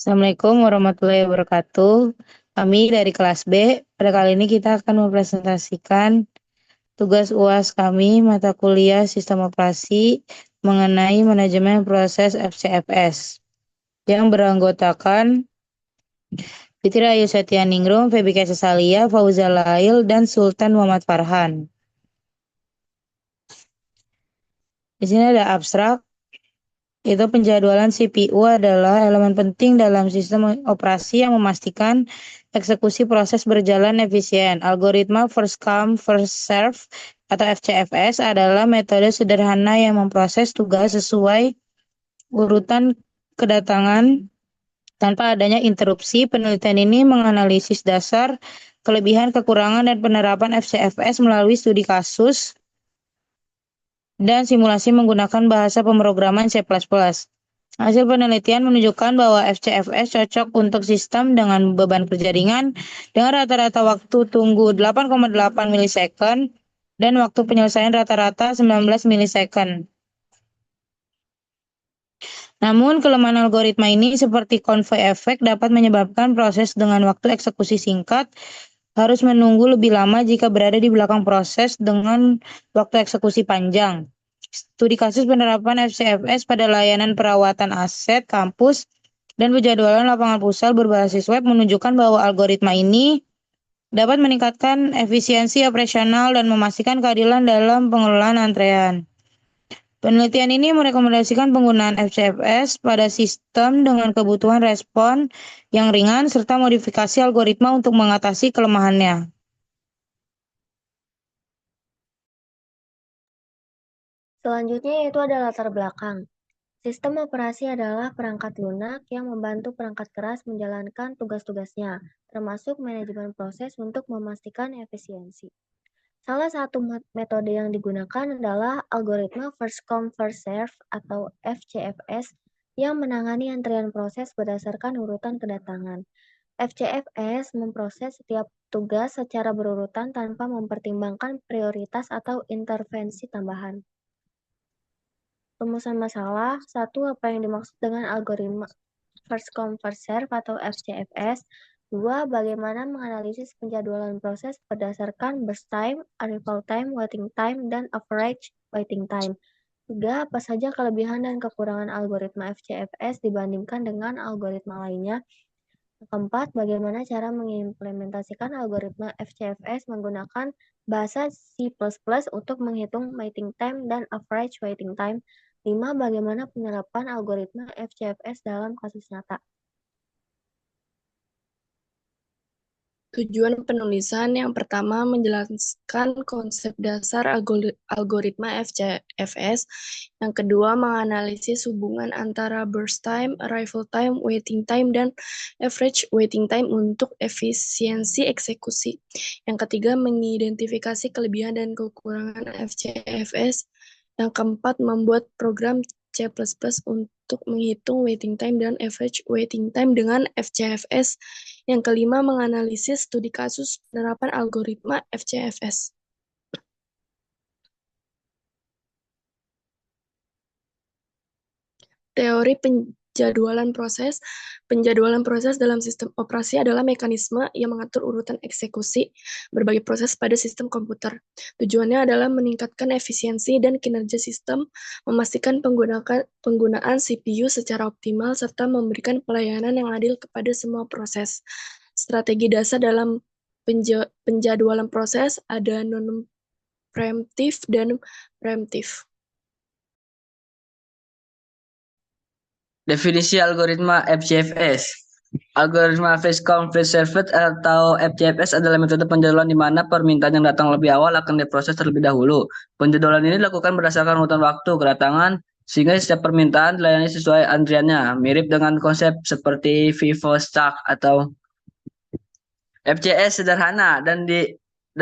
Assalamualaikum warahmatullahi wabarakatuh. Kami dari kelas B, pada kali ini kita akan mempresentasikan tugas UAS kami mata kuliah Sistem Operasi mengenai manajemen proses FCFS yang beranggotakan Fitri Ayu Setianingrum, Febi Salia, Fauzal Lail, dan Sultan Muhammad Farhan. Di sini ada abstrak. Itu penjadwalan CPU adalah elemen penting dalam sistem operasi yang memastikan eksekusi proses berjalan efisien. Algoritma first come first serve atau FCFS adalah metode sederhana yang memproses tugas sesuai urutan kedatangan tanpa adanya interupsi. Penelitian ini menganalisis dasar, kelebihan, kekurangan, dan penerapan FCFS melalui studi kasus dan simulasi menggunakan bahasa pemrograman C++. Hasil penelitian menunjukkan bahwa FCFS cocok untuk sistem dengan beban kerja ringan dengan rata-rata waktu tunggu 8,8 milisekund dan waktu penyelesaian rata-rata 19 milisekund. Namun, kelemahan algoritma ini seperti convoy effect dapat menyebabkan proses dengan waktu eksekusi singkat harus menunggu lebih lama jika berada di belakang proses dengan waktu eksekusi panjang. Studi kasus penerapan FCFS pada layanan perawatan aset kampus dan penjadwalan lapangan futsal berbasis web menunjukkan bahwa algoritma ini dapat meningkatkan efisiensi operasional dan memastikan keadilan dalam pengelolaan antrean. Penelitian ini merekomendasikan penggunaan FCFS pada sistem dengan kebutuhan respon yang ringan serta modifikasi algoritma untuk mengatasi kelemahannya. Selanjutnya yaitu adalah latar belakang. Sistem operasi adalah perangkat lunak yang membantu perangkat keras menjalankan tugas-tugasnya, termasuk manajemen proses untuk memastikan efisiensi. Salah satu metode yang digunakan adalah algoritma first come first serve atau FCFS yang menangani antrian proses berdasarkan urutan kedatangan. FCFS memproses setiap tugas secara berurutan tanpa mempertimbangkan prioritas atau intervensi tambahan. Rumusan masalah, satu, apa yang dimaksud dengan algoritma first come first serve atau FCFS. Dua, bagaimana menganalisis penjadwalan proses berdasarkan burst time, arrival time, waiting time, dan average waiting time. Tiga, apa saja kelebihan dan kekurangan algoritma FCFS dibandingkan dengan algoritma lainnya. Keempat, bagaimana cara mengimplementasikan algoritma FCFS menggunakan bahasa C++ untuk menghitung waiting time dan average waiting time. 5. Bagaimana penerapan algoritma FCFS dalam kasus nyata. Tujuan penulisan yang pertama menjelaskan konsep dasar algoritma FCFS. Yang kedua menganalisis hubungan antara burst time, arrival time, waiting time, dan average waiting time untuk efisiensi eksekusi. Yang ketiga mengidentifikasi kelebihan dan kekurangan FCFS. Yang keempat membuat program C++ untuk menghitung waiting time dan average waiting time dengan FCFS. Yang kelima, menganalisis studi kasus penerapan algoritma FCFS. Teori penjadwalan proses. Penjadwalan proses dalam sistem operasi adalah mekanisme yang mengatur urutan eksekusi berbagai proses pada sistem komputer. Tujuannya adalah meningkatkan efisiensi dan kinerja sistem, memastikan penggunaan CPU secara optimal, serta memberikan pelayanan yang adil kepada semua proses. Strategi dasar dalam penjadwalan proses ada non-preemptif dan preemptif. Definisi algoritma FCFS. Algoritma first come first served atau FCFS adalah metode penjadwalan di mana permintaan yang datang lebih awal akan diproses terlebih dahulu. Penjadwalan ini dilakukan berdasarkan urutan waktu kedatangan sehingga setiap permintaan dilayani sesuai antriannya. Mirip dengan konsep seperti FIFO Stack atau FCS sederhana dan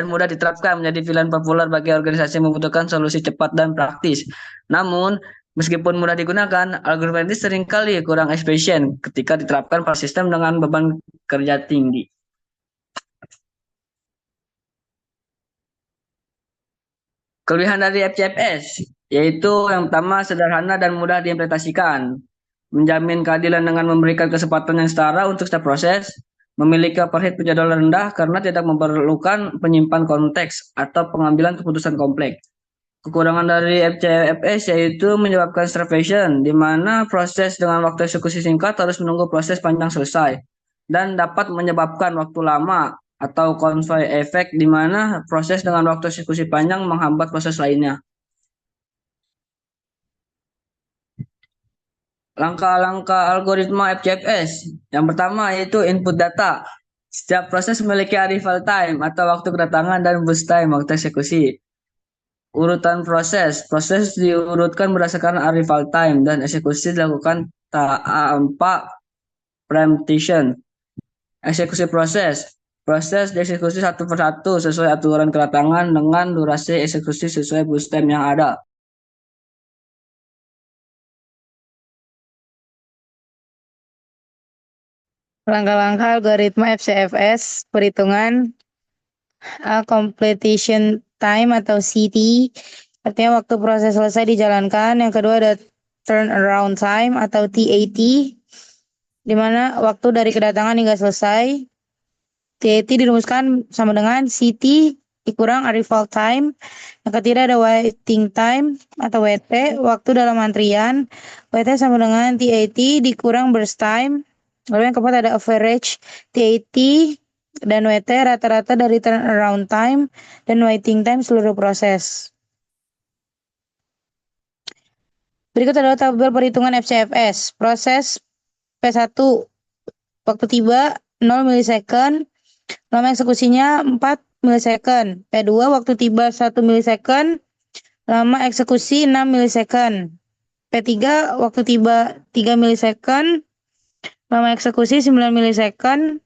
mudah diterapkan menjadi pilihan populer bagi organisasi yang membutuhkan solusi cepat dan praktis. Namun, meskipun mudah digunakan, algoritma ini seringkali kurang efisien ketika diterapkan pada sistem dengan beban kerja tinggi. Kelebihan dari FCFS yaitu yang pertama sederhana dan mudah diimplementasikan. menjamin keadilan dengan memberikan kesempatan yang setara untuk setiap proses, memiliki overhead penjadwalan rendah karena tidak memerlukan penyimpan konteks atau pengambilan keputusan kompleks. Kekurangan dari FCFS yaitu menyebabkan starvation, di mana proses dengan waktu eksekusi singkat harus menunggu proses panjang selesai, dan dapat menyebabkan waktu lama atau convoy effect, di mana proses dengan waktu eksekusi panjang menghambat proses lainnya. Langkah-langkah algoritma FCFS. Yang pertama yaitu input data. Setiap proses memiliki arrival time atau waktu kedatangan dan burst time waktu eksekusi. Urutan proses. Proses diurutkan berdasarkan arrival time dan eksekusi dilakukan tanpa preemption. Eksekusi proses. Proses dieksekusi satu persatu sesuai aturan kedatangan dengan durasi eksekusi sesuai burst time yang ada. Langkah-langkah algoritma FCFS, perhitungan completion time atau CT, artinya waktu proses selesai dijalankan. Yang kedua ada turnaround time atau TAT, di mana waktu dari kedatangan hingga selesai. TAT dirumuskan sama dengan CT dikurang arrival time. Yang ketiga ada waiting time atau WT, waktu dalam antrian. WT sama dengan TAT dikurang burst time. Lalu yang keempat ada average TAT dan WT rata-rata dari turnaround time dan waiting time seluruh proses. Berikut adalah tabel perhitungan FCFS. Proses P1 waktu tiba 0 milisecond, lama eksekusinya 4 milisecond. P2 waktu tiba 1 milisecond, lama eksekusi 6 milisecond. P3 waktu tiba 3 milisecond, lama eksekusi 9 milisecond.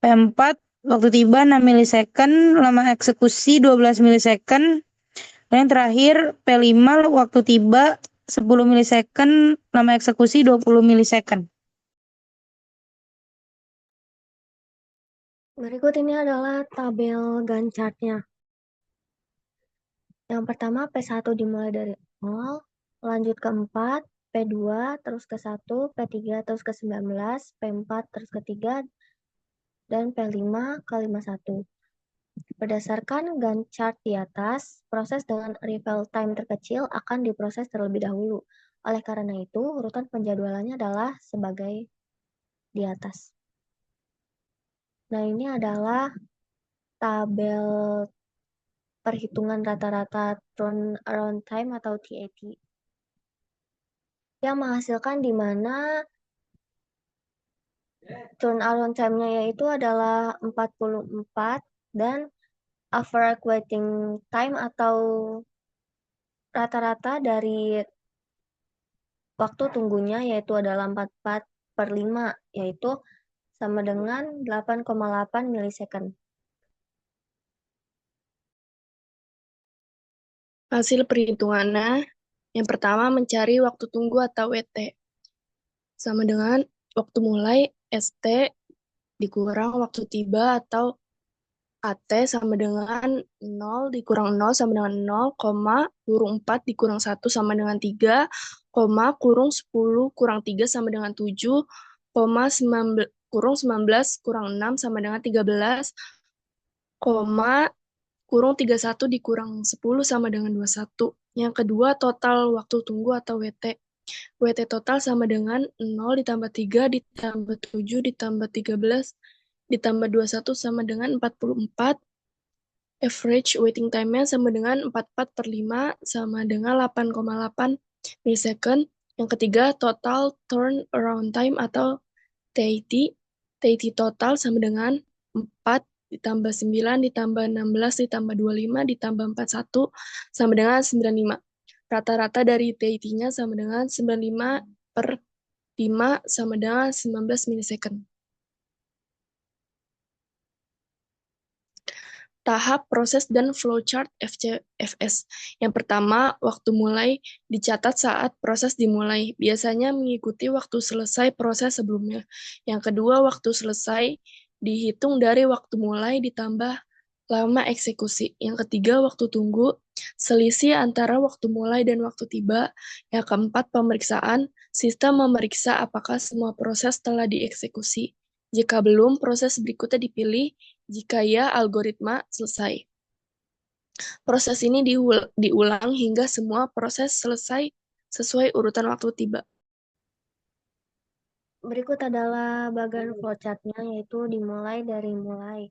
P4 waktu tiba 6 milisecond, lama eksekusi 12 milisecond. Dan yang terakhir P5 waktu tiba 10 milisecond, lama eksekusi 20 milisecond. Berikut ini adalah tabel Gantt chart-nya. Yang pertama P1 dimulai dari 0, lanjut ke 4, P2 terus ke 1, P3 terus ke 19, P4 terus ke 3, dan P5 ke 51. Berdasarkan Gantt chart di atas, proses dengan arrival time terkecil akan diproses terlebih dahulu. Oleh karena itu, urutan penjadwalannya adalah sebagai di atas. Nah, ini adalah tabel perhitungan rata-rata turnaround time atau TAT yang menghasilkan di mana turnaround time-nya yaitu adalah 44 dan average waiting time atau rata-rata dari waktu tunggunya yaitu adalah 44/5, yaitu sama dengan 8,8 milisecond. Hasil perhitungannya, yang pertama mencari waktu tunggu atau WT. Sama dengan waktu mulai ST dikurang waktu tiba atau AT sama dengan 0 dikurang 0 sama dengan 0, kurung 4 dikurang 1 sama dengan 3, kurung 10 kurang 3 sama dengan 7, kurung 19 kurang 6 sama dengan 13, kurung 31 dikurang 10 sama dengan 21. Yang kedua, total waktu tunggu atau WT. WT total sama dengan 0 ditambah 3 ditambah 7 ditambah 13 ditambah 21 sama dengan 44. Average waiting time-nya sama dengan 44/5 sama dengan 8,8 milisecond. Yang ketiga, total turnaround time atau TAT. TAT total sama dengan 4 ditambah 9 ditambah 16 ditambah 25 ditambah 41 sama dengan 95. Rata-rata dari TAT-nya sama dengan 95/5 sama dengan 19 milisecond. Tahap proses dan flowchart FCFS. Yang pertama, waktu mulai dicatat saat proses dimulai. Biasanya mengikuti waktu selesai proses sebelumnya. Yang kedua, waktu selesai dihitung dari waktu mulai ditambah lama eksekusi. Yang ketiga, waktu tunggu, selisih antara waktu mulai dan waktu tiba. Yang keempat, pemeriksaan, sistem memeriksa apakah semua proses telah dieksekusi. Jika belum, proses berikutnya dipilih. Jika ya, algoritma selesai. Proses ini diulang hingga semua proses selesai sesuai urutan waktu tiba. Berikut adalah bagian flowchart-nya, yaitu dimulai dari mulai.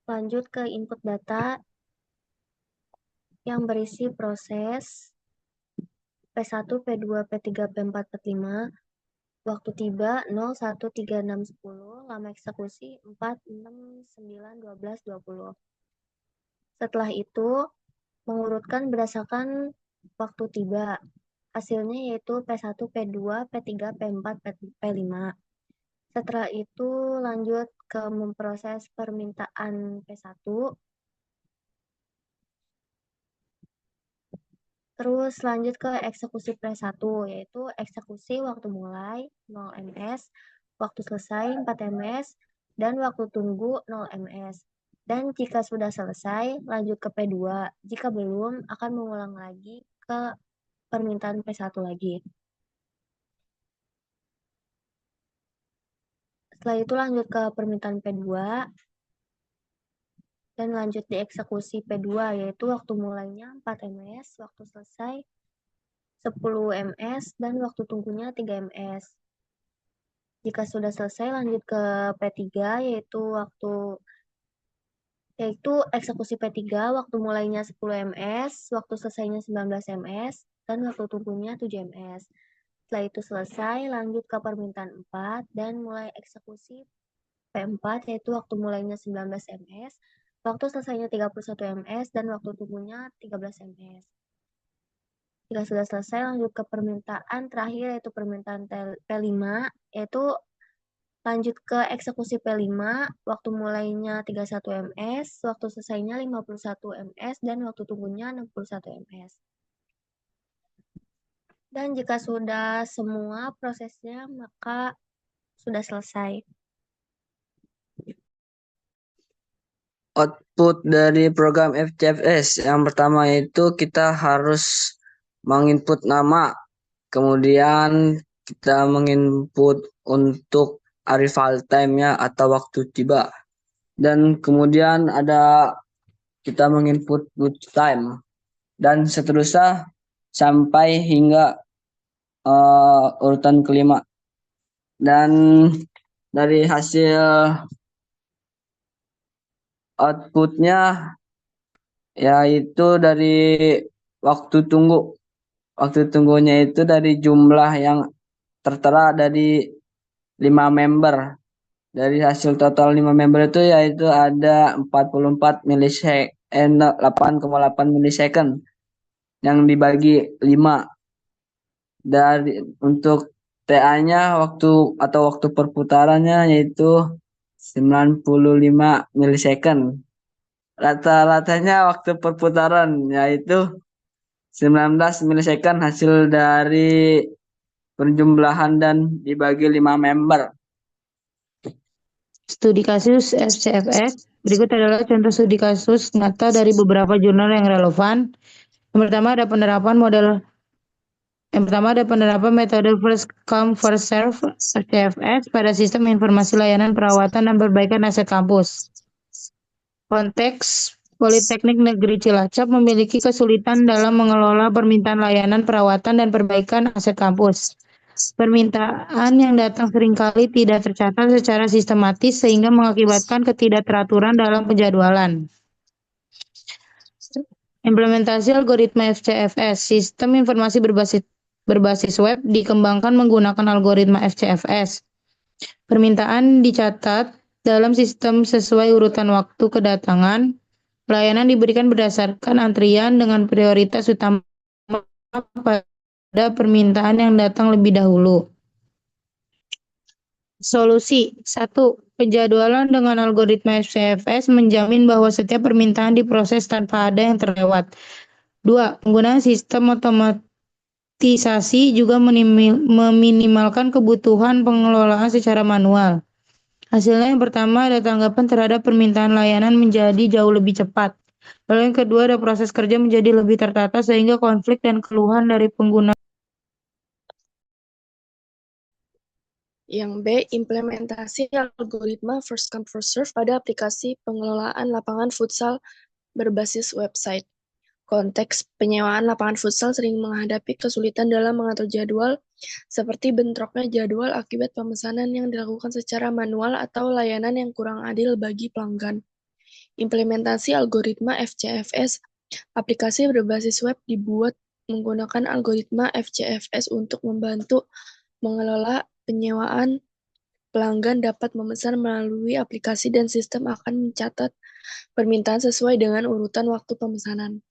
Lanjut ke input data yang berisi proses P1, P2, P3, P4, P5, waktu tiba 0, 1, 3, 6, 10, lama eksekusi 4, 6, 9, 12, 20. Setelah itu, mengurutkan berdasarkan waktu tiba. Hasilnya yaitu P1, P2, P3, P4, P5. Setelah itu lanjut ke memproses permintaan P1. Terus lanjut ke eksekusi P1, yaitu eksekusi waktu mulai 0 ms, waktu selesai 4 ms, dan waktu tunggu 0 ms. Dan jika sudah selesai, lanjut ke P2. Jika belum, akan mengulang lagi ke permintaan P1 lagi. Setelah itu lanjut ke permintaan P2, dan lanjut dieksekusi P2, yaitu waktu mulainya 4 ms, waktu selesai 10 ms, dan waktu tunggunya 3 ms. Jika sudah selesai, lanjut ke P3, yaitu eksekusi P3, waktu mulainya 10 ms, waktu selesainya 19 ms, dan waktu tunggunya 7 ms. Setelah itu selesai, lanjut ke permintaan 4, dan mulai eksekusi P4, yaitu waktu mulainya 19 ms, waktu selesainya 31 ms, dan waktu tunggunya 13 ms. Jika sudah selesai, lanjut ke permintaan terakhir, yaitu permintaan P5, yaitu lanjut ke eksekusi P5, waktu mulainya 31 ms, waktu selesainya 51 ms, dan waktu tunggunya 61 ms. Dan jika sudah semua prosesnya, maka sudah selesai. Output dari program FCFS yang pertama itu kita harus menginput nama, kemudian kita menginput untuk arrival time-nya atau waktu tiba, dan kemudian ada kita menginput boot time, dan seterusnya sampai hingga urutan kelima. Dan dari hasil outputnya yaitu dari waktu tunggu. Waktu tunggunya itu dari jumlah yang tertera dari 5 member. Dari hasil total 5 member itu yaitu ada 44 milisecond, 8,8 milisecond yang dibagi 5. Dari untuk TA-nya waktu perputarannya yaitu 95 milisecond. Rata-ratanya waktu perputaran yaitu 19 milisecond hasil dari penjumlahan dan dibagi 5 member. Studi kasus FCFS. Berikut adalah contoh studi kasus nyata dari beberapa jurnal yang relevan. Yang pertama ada penerapan metode first come first serve FCFS pada sistem informasi layanan perawatan dan perbaikan aset kampus. Konteks Politeknik Negeri Cilacap memiliki kesulitan dalam mengelola permintaan layanan perawatan dan perbaikan aset kampus. Permintaan yang datang seringkali tidak tercatat secara sistematis sehingga mengakibatkan ketidakteraturan dalam penjadwalan. Implementasi algoritma FCFS, sistem informasi berbasis web dikembangkan menggunakan algoritma FCFS. Permintaan dicatat dalam sistem sesuai urutan waktu kedatangan. Pelayanan diberikan berdasarkan antrian dengan prioritas utama pada permintaan yang datang lebih dahulu. Solusi 1. Penjadwalan dengan algoritma FCFS menjamin bahwa setiap permintaan diproses tanpa ada yang terlewat. 2. Penggunaan sistem otomatisasi juga meminimalkan kebutuhan pengelolaan secara manual. Hasilnya yang pertama ada tanggapan terhadap permintaan layanan menjadi jauh lebih cepat. Lalu yang kedua ada proses kerja menjadi lebih tertata sehingga konflik dan keluhan dari pengguna. Yang B, implementasi algoritma first come first serve pada aplikasi pengelolaan lapangan futsal berbasis website. Konteks penyewaan lapangan futsal sering menghadapi kesulitan dalam mengatur jadwal, seperti bentroknya jadwal akibat pemesanan yang dilakukan secara manual atau layanan yang kurang adil bagi pelanggan. Implementasi algoritma FCFS, aplikasi berbasis web dibuat menggunakan algoritma FCFS untuk membantu mengelola penyewaan. Pelanggan dapat memesan melalui aplikasi dan sistem akan mencatat permintaan sesuai dengan urutan waktu pemesanan.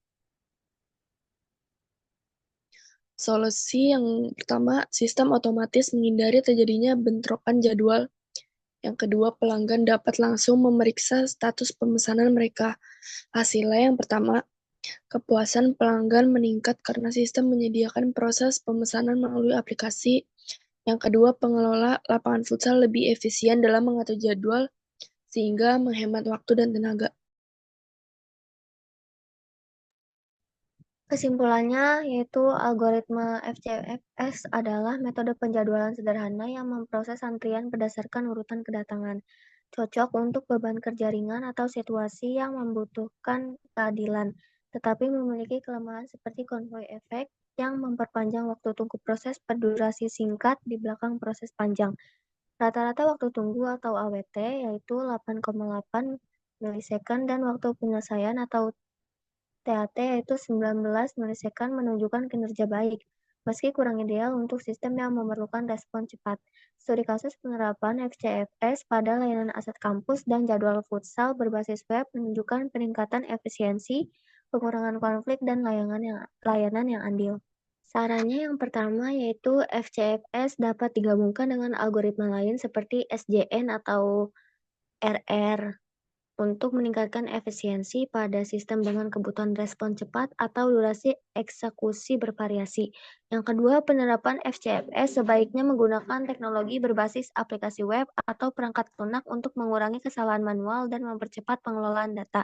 Solusi yang pertama, sistem otomatis menghindari terjadinya bentrokan jadwal. Yang kedua, pelanggan dapat langsung memeriksa status pemesanan mereka. Hasilnya yang pertama, kepuasan pelanggan meningkat karena sistem menyediakan proses pemesanan melalui aplikasi. Yang kedua, pengelola lapangan futsal lebih efisien dalam mengatur jadwal sehingga menghemat waktu dan tenaga. Kesimpulannya yaitu algoritma FCFS adalah metode penjadwalan sederhana yang memproses antrian berdasarkan urutan kedatangan, cocok untuk beban kerja ringan atau situasi yang membutuhkan keadilan, tetapi memiliki kelemahan seperti konvoi efek yang memperpanjang waktu tunggu proses berdurasi singkat di belakang proses panjang. Rata-rata waktu tunggu atau AWT yaitu 8,8 milisekund dan waktu penyelesaian atau TAT yaitu 19 milisekund menunjukkan kinerja baik, meski kurang ideal untuk sistem yang memerlukan respon cepat. Studi kasus penerapan FCFS pada layanan aset kampus dan jadwal futsal berbasis web menunjukkan peningkatan efisiensi, pengurangan konflik, dan layanan yang adil. Sarannya yang pertama yaitu FCFS dapat digabungkan dengan algoritma lain seperti SJN atau RR untuk meningkatkan efisiensi pada sistem dengan kebutuhan respon cepat atau durasi eksekusi bervariasi. Yang kedua, penerapan FCFS sebaiknya menggunakan teknologi berbasis aplikasi web atau perangkat lunak untuk mengurangi kesalahan manual dan mempercepat pengelolaan data.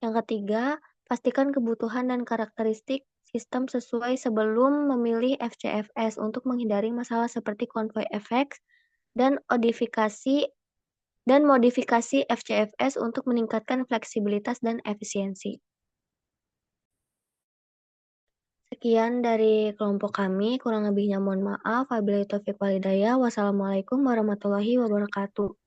Yang ketiga, pastikan kebutuhan dan karakteristik sistem sesuai sebelum memilih FCFS untuk menghindari masalah seperti konvoi efek dan modifikasi FCFS untuk meningkatkan fleksibilitas dan efisiensi. Sekian dari kelompok kami, kurang lebihnya mohon maaf. Wabillahi taufiq walhidayah. Wassalamualaikum warahmatullahi wabarakatuh.